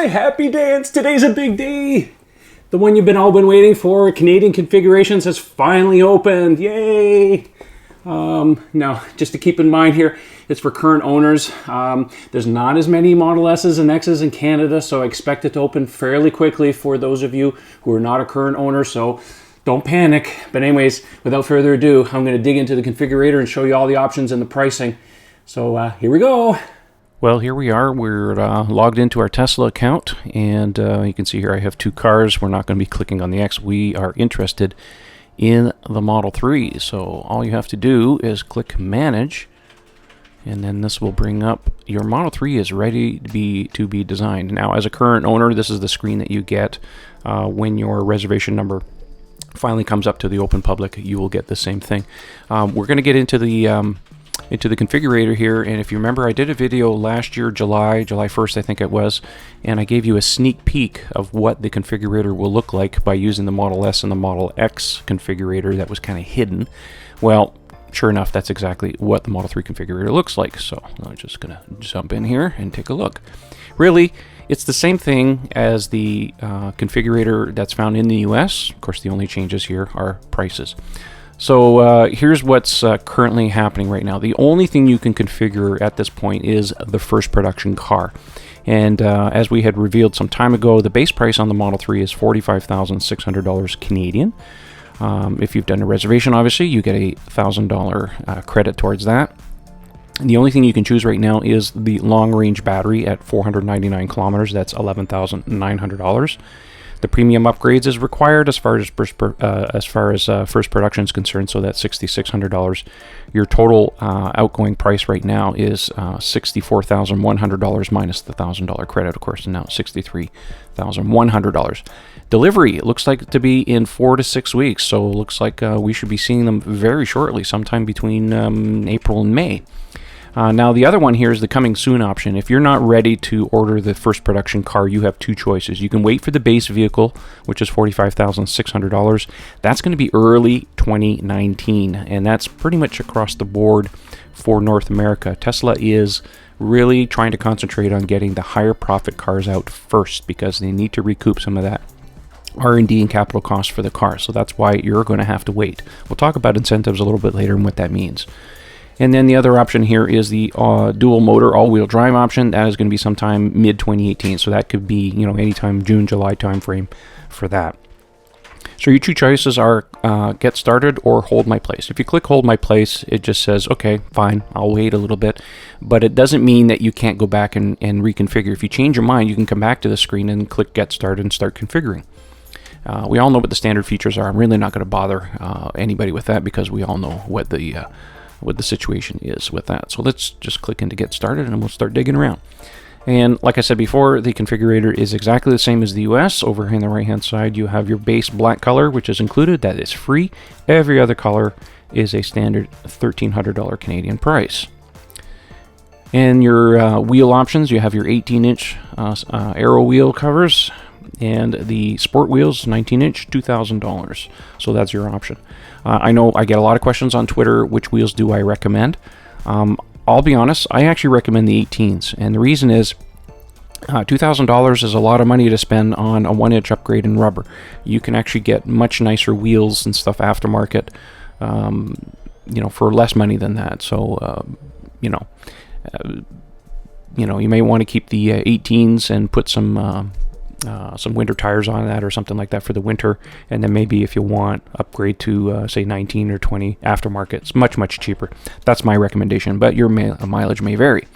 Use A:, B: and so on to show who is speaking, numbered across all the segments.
A: Happy dance! Today's a big day! The one you've all been waiting for, Canadian Configurations, has finally opened. Yay! Now, just to keep in mind here, it's for current owners. There's not as many Model S's and X's in Canada, so I expect it to open fairly quickly for those of you who are not a current owner, so don't panic. But anyways, without further ado, I'm going to dig into the configurator and show you all the options and the pricing. So here we go. Well, here we are. We're logged into our Tesla account, and you can see here I have two cars. We're not going to be clicking on the X. We are interested in the Model 3. So all you have to do is click Manage, and then this will bring up your Model 3 is ready to be designed. Now, as a current owner, this is the screen that you get when your reservation number finally comes up to the open public. You will get the same thing. We're going to get into the configurator here, and if you remember, I did a video last year, July 1st I think it was, and I gave you a sneak peek of what the configurator will look like by using the Model S and the Model X configurator that was kind of hidden. Well, sure enough, that's exactly what the Model 3 configurator looks like. So I'm just gonna jump in here and take a look. Really, it's the same thing as the configurator that's found in the US. Of course, the only changes here are prices. So here's what's currently happening right now. The only thing you can configure at this point is the first production car. And as we had revealed some time ago, the base price on the Model 3 is $45,600 Canadian. If you've done a reservation, obviously, you get a $1,000 credit towards that. And the only thing you can choose right now is the long-range battery at 499 kilometers. That's $11,900. The premium upgrades is required as far as first production is concerned, so that's $6,600. Your total outgoing price right now is $64,100 minus the $1,000 credit, of course, and now it's $63,100. Delivery, it looks like to be in 4 to 6 weeks, so it looks like we should be seeing them very shortly, sometime between April and May. Now, the other one here is the coming soon option. If you're not ready to order the first production car, you have two choices. You can wait for the base vehicle, which is $45,600. That's going to be early 2019, and that's pretty much across the board for North America. Tesla is really trying to concentrate on getting the higher profit cars out first because they need to recoup some of that R&D and capital costs for the car. So that's why you're going to have to wait. We'll talk about incentives a little bit later and what that means. And then the other option here is the dual motor all-wheel drive option. That is going to be sometime mid-2018. So that could be, anytime June, July timeframe for that. So your two choices are get started or hold my place. If you click hold my place, it just says, okay, fine, I'll wait a little bit. But it doesn't mean that you can't go back and reconfigure. If you change your mind, you can come back to the screen and click get started and start configuring. We all know what the standard features are. I'm really not going to bother anybody with that because we all know what the situation is with that. So let's just click into get started and we'll start digging around. And like I said before, the configurator is exactly the same as the US. Over here on the right hand side, you have your base black color, which is included. That is free. Every other color is a standard $1,300 Canadian price. And your wheel options, you have your 18-inch aero wheel covers, and the sport wheels, 19-inch, $2,000. So that's your option. I know I get a lot of questions on Twitter, which wheels do I recommend? I'll be honest, I actually recommend the 18s. And the reason is $2,000 is a lot of money to spend on a 1-inch upgrade in rubber. You can actually get much nicer wheels and stuff aftermarket, for less money than that. So, you may want to keep the 18s and put some winter tires on that or something like that for the winter, and then maybe if you want, upgrade to say 19 or 20 aftermarket. It's much cheaper. That's my recommendation, but your mileage may vary.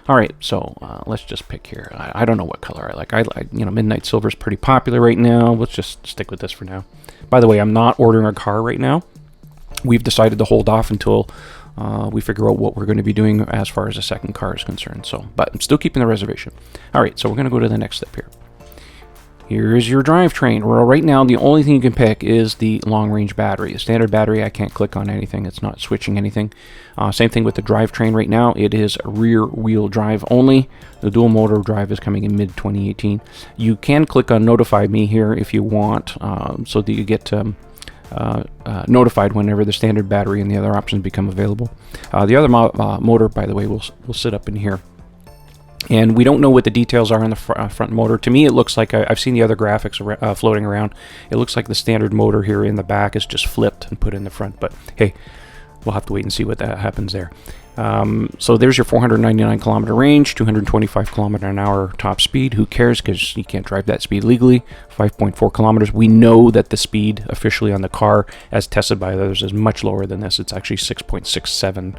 A: All right, so let's just pick here. I don't know what color I like. Midnight silver is pretty popular right now. Let's just stick with this for now. By the way, I'm not ordering a car right now. We've decided to hold off until we figure out what we're going to be doing as far as a second car is concerned. But I'm still keeping the reservation. All right, so we're going to go to the next step here. Here's your drivetrain. Well, right now, the only thing you can pick is the long-range battery. The standard battery, I can't click on anything. It's not switching anything. Same thing with the drivetrain right now. It is rear-wheel drive only. The dual motor drive is coming in mid-2018. You can click on Notify Me here if you want, so that you get notified whenever the standard battery and the other options become available. The other motor, by the way, will sit up in here. And we don't know what the details are on the front motor. To me, it looks like, I've seen the other graphics floating around. It looks like the standard motor here in the back is just flipped and put in the front. But hey, we'll have to wait and see what that happens there. So there's your 499 kilometer range, 225 kilometer an hour top speed. Who cares, because you can't drive that speed legally. 5.4 kilometers. We know that the speed officially on the car, as tested by others, is much lower than this. It's actually 6.67.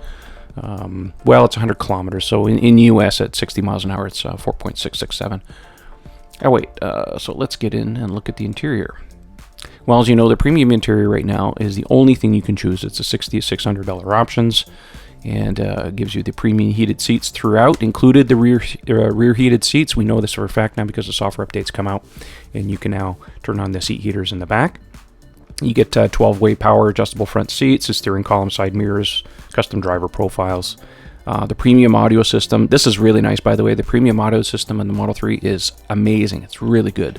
A: Well, it's 100 kilometers. So in US at 60 miles an hour, it's 4.667. Oh wait, so let's get in and look at the interior. Well, as you know, the premium interior right now is the only thing you can choose. It's a $60 to $600 options, and gives you the premium heated seats throughout, included the rear heated seats. We know this for a fact now because the software updates come out, and you can now turn on the seat heaters in the back. You get 12-way power adjustable front seats, the steering column, side mirrors, custom driver profiles. The premium audio system. This is really nice, by the way. The premium audio system in the Model 3 is amazing. It's really good.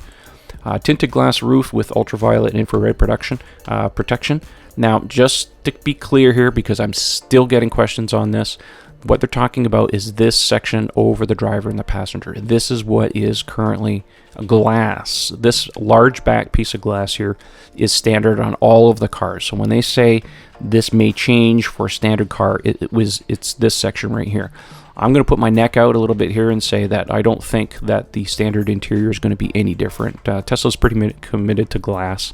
A: Tinted glass roof with ultraviolet and infrared protection. Now, just to be clear here, because I'm still getting questions on this, what they're talking about is this section over the driver and the passenger. This is what is currently glass. This large back piece of glass here is standard on all of the cars. So when they say this may change for a standard car, it's this section right here. I'm going to put my neck out a little bit here and say that I don't think that the standard interior is going to be any different. Tesla's pretty committed to glass,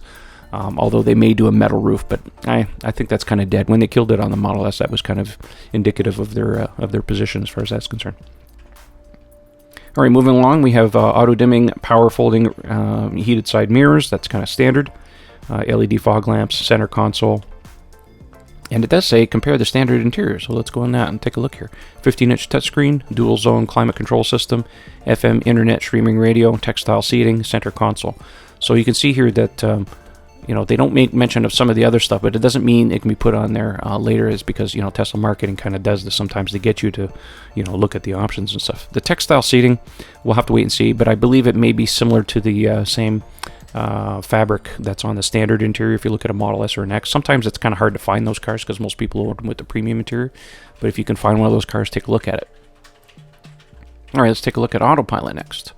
A: although they may do a metal roof, but I think that's kind of dead. When they killed it on the Model S, that was kind of indicative of their position as far as that's concerned. All right, moving along, we have auto-dimming, power-folding heated side mirrors. That's kind of standard. LED fog lamps, center console. And it does say compare the standard interior, so let's go on that and take a look here. 15-inch touchscreen, dual-zone climate control system, FM internet streaming radio, textile seating, center console. So you can see here that they don't make mention of some of the other stuff, but it doesn't mean it can be put on there later. Is because Tesla marketing kind of does this sometimes to get you to look at the options and stuff. The textile seating, we'll have to wait and see, but I believe it may be similar to the same fabric that's on the standard interior. If you look at a Model S or an X, sometimes it's kind of hard to find those cars because most people own them with the premium interior. But if you can find one of those cars, take a look at it. All right, let's take a look at autopilot next.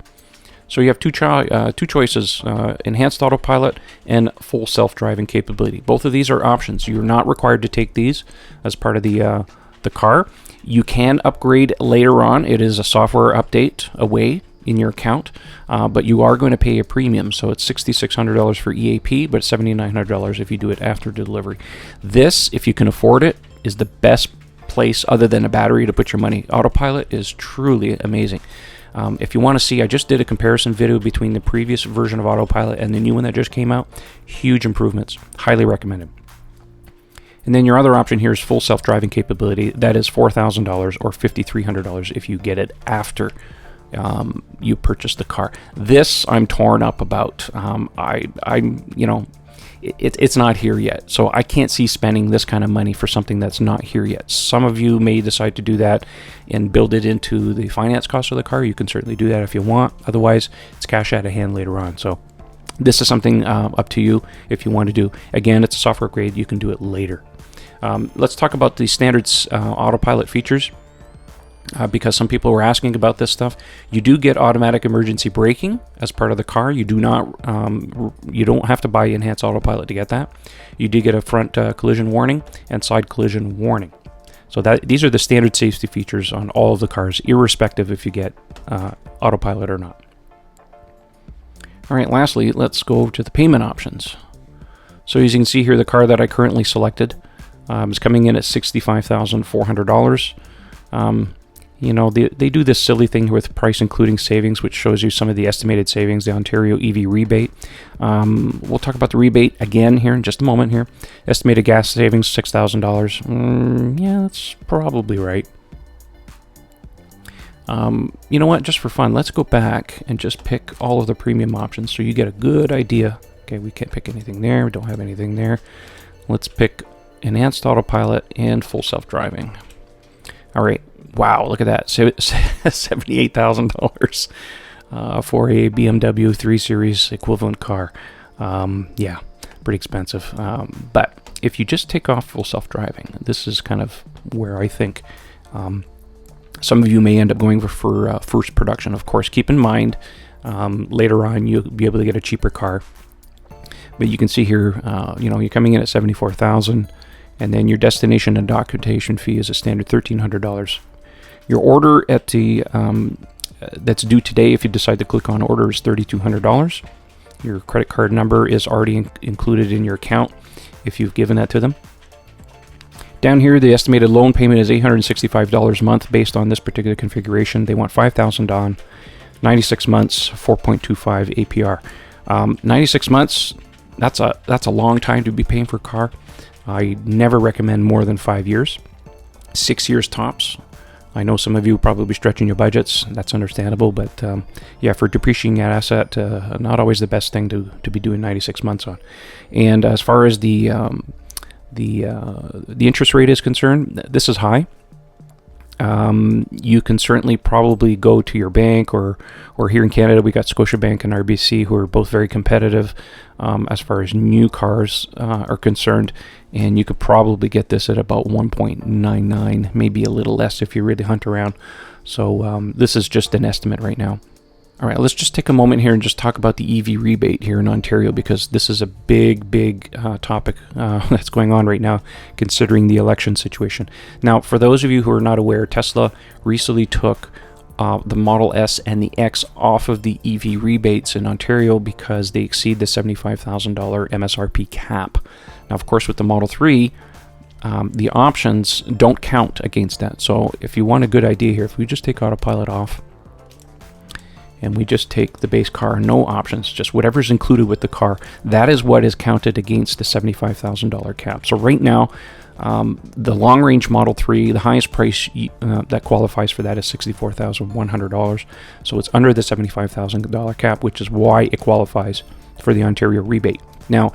A: So you have two choices, enhanced autopilot and full self-driving capability. Both of these are options. You're not required to take these as part of the car. You can upgrade later on. It is a software update away in your account, but you are going to pay a premium. So it's $6,600 for EAP, but $7,900 if you do it after delivery. This, if you can afford it, is the best place other than a battery to put your money. Autopilot is truly amazing. If you want to see, I just did a comparison video between the previous version of Autopilot and the new one that just came out. Huge improvements. Highly recommended. And then your other option here is full self-driving capability. That is $4,000 or $5,300 if you get it after you purchase the car. This I'm torn up about. It's not here yet, so I can't see spending this kind of money for something that's not here yet. Some of you may decide to do that and build it into the finance cost of the car. You can certainly do that if you want. Otherwise, it's cash out of hand later on. So this is something up to you if you want to do. Again, it's a software upgrade. You can do it later. Let's talk about the standard autopilot features. Because some people were asking about this stuff. You do get automatic emergency braking as part of the car. You do not, you don't have to buy enhanced autopilot to get that. You do get a front collision warning and side collision warning. So these are the standard safety features on all of the cars, irrespective if you get autopilot or not. All right, lastly, let's go over to the payment options. So as you can see here, the car that I currently selected is coming in at $65,400. They do this silly thing with price including savings, which shows you some of the estimated savings, the Ontario EV rebate. We'll talk about the rebate again here in just a moment here. Estimated gas savings, $6,000. Yeah, that's probably right. You know what? Just for fun, let's go back and just pick all of the premium options so you get a good idea. Okay, we can't pick anything there. We don't have anything there. Let's pick enhanced autopilot and full self-driving. All right. Wow, look at that. $78,000 for a BMW 3 Series equivalent car. Yeah, pretty expensive. But if you just take off full self-driving, this is kind of where I think Some of you may end up going for first production. Of course, keep in mind, later on you'll be able to get a cheaper car. But you can see here, you're coming in at $74,000, and then your destination and documentation fee is a standard $1,300. Your order at the that's due today, if you decide to click on order, is $3,200. Your credit card number is already included in your account if you've given that to them. Down here, the estimated loan payment is $865 a month based on this particular configuration. They want $5,000 down, 96 months, 4.25 APR. 96 months, that's a long time to be paying for a car. I never recommend more than 5 years. 6 years tops. I know some of you will probably be stretching your budgets. That's understandable, but yeah, for depreciating an asset, not always the best thing to be doing 96 months on. And as far as the interest rate is concerned, this is high. You can certainly probably go to your bank, or here in Canada we got Scotiabank and RBC, who are both very competitive as far as new cars are concerned, and you could probably get this at about 1.99, maybe a little less if you really hunt around. So this is just an estimate right now. All right, let's just take a moment here and just talk about the EV rebate here in Ontario, because this is a big topic that's going on right now, considering the election situation. Now, for those of you who are not aware, Tesla recently took the Model S and the X off of the EV rebates in Ontario because they exceed the $75,000 MSRP cap. Now, of course, with the Model 3, the options don't count against that. So if you want a good idea here, if we just take autopilot off, and we just take the base car, no options, just whatever's included with the car, that is what is counted against the $75,000 cap. So right now, the long-range Model 3, the highest price that qualifies for that is $64,100. So it's under the $75,000 cap, which is why it qualifies for the Ontario rebate. Now,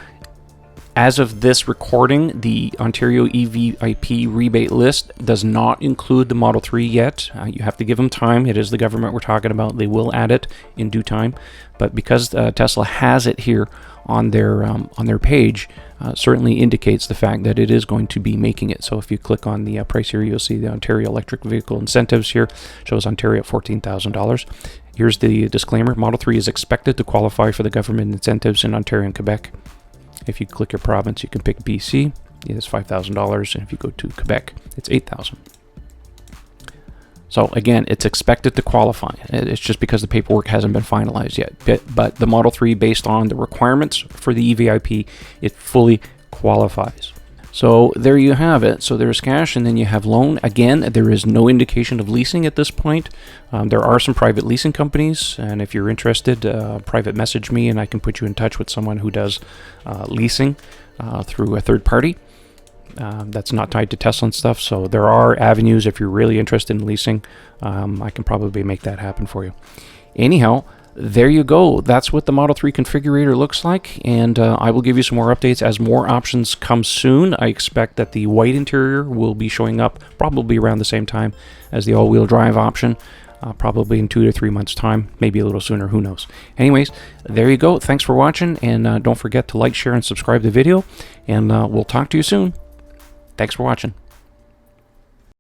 A: as of this recording, the Ontario EVIP rebate list does not include the Model 3 yet. You have to give them time. It is the government we're talking about. They will add it in due time. But because Tesla has it here on their page, certainly indicates the fact that it is going to be making it. So if you click on the price here, you'll see the Ontario electric vehicle incentives here. Shows Ontario at $14,000. Here's the disclaimer. Model 3 is expected to qualify for the government incentives in Ontario and Quebec. If you click your province, you can pick BC, it's $5,000, and if you go to Quebec, it's $8,000. So again, it's expected to qualify. It's just because the paperwork hasn't been finalized yet. But the Model 3, based on the requirements for the EVIP, it fully qualifies. So there you have it. So there's cash, and then you have loan. Again, there is no indication of leasing at this point. There are some private leasing companies, and if you're interested, private message me, and I can put you in touch with someone who does leasing through a third party. That's not tied to Tesla and stuff. So there are avenues if you're really interested in leasing. I can probably make that happen for you. Anyhow, there you go. That's what the Model 3 configurator looks like, and I will give you some more updates as more options come soon. I expect that the white interior will be showing up probably around the same time as the all-wheel drive option, probably in 2 to 3 months' time, maybe a little sooner, who knows. Anyways, there you go. Thanks for watching, and don't forget to like, share, and subscribe to the video, and we'll talk to you soon. Thanks for watching.